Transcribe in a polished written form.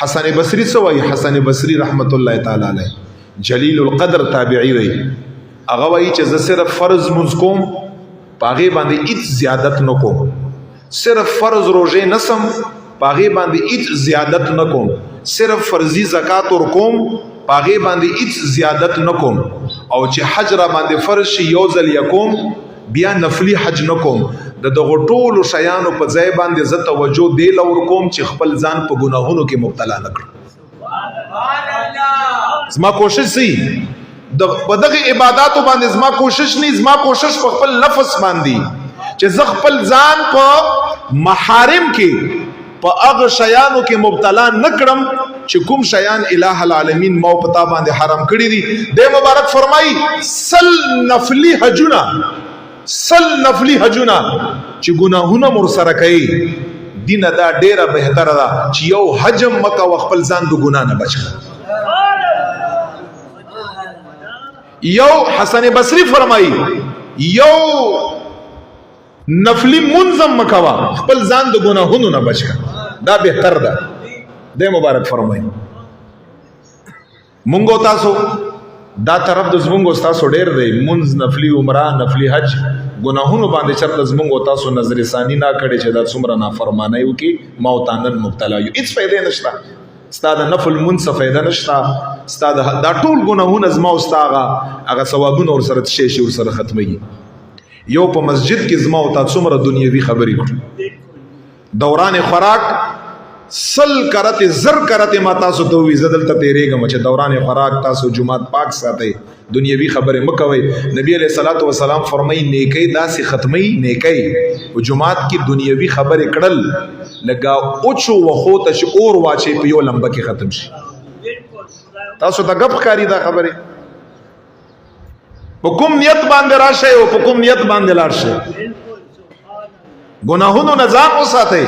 حسن بصری سوئی حسن بصری رحمت الله تعالی علیہ جلیل القدر تابعی دی هغه وایي چې زه صرف فرض منځ کوم پاغه باندې هیڅ زیادت نکوم صرف فرض روزه نسم پاغه باندې هیڅ زیادت نکوم صرف فرضی زکات ور کوم پاغه باندې هیڅ زیادت نکوم او چې حج را باندې فرض شي یو ځل یکوم بیا نفلی حج نکوم د دغه ټولو شیانو په ځای باندې زه توجه دی لور کوم چې خپل ځان په ګناهونو کې مبتلا نکړم زما کوشش سي په دغه عبادتو باندې زما کوشش نه زما کوشش په خپل لفظ باندې چې زه خپل ځان په محارم کې په هغه شیانو کې مبتلا نکړم چې کوم شیان الٰه العالمین مو پتا باندې حرام کړی دي د مبارک فرمایي سل نفلی حجنا چې ګناهونه مر سره کوي دینه دا ډیره بهتره ده چې یو حجم مکه خپل ځان د ګناه نه بچ کړي یو حسن بصری فرمایي یو نفلی منظم مکوا خپل ځان د ګناهونو نه بچ کړه دا بهتر ده د مبارک فرمایي مونږ تاسو دا طرف د زمونږ تاسو ډیر دی منځ نفلی عمره نفلی حج ګناهونو باندې چرته زمونږ تاسو نظر ثانی نه کړي چې دا څومره نافرمانی وکي موتانن مبتلا یو هیڅ فائدې نشته ستاد نفل منص فائدہ نشته ستاد دا ټول ګناهونه زما واستاغه هغه ثوابونه ور سره شي ور سره ختمي یو په مسجد کې زما او تاسو څومره دنیوي خبرې کړو دوران خوراک سل کرته زر کرته ما تاسو ته وی زدل ته تیرېګم چې دوران خوراک تاسو جمعات پاک ساتي دنیوي خبره مکوي نبی علیہ الصلوۃ والسلام فرمای نیکی داسې ختمي نیکی او جمعات کې دنیوي خبره کړل لگا اوچو وخوت چې اور واچي په یو لمبه کې ختم شي تاسو ته غب کاری دا خبره په کوم نیت باندې راشه او په کوم نیت باندې لاړ شي ګناهونو نه ځان وساتئ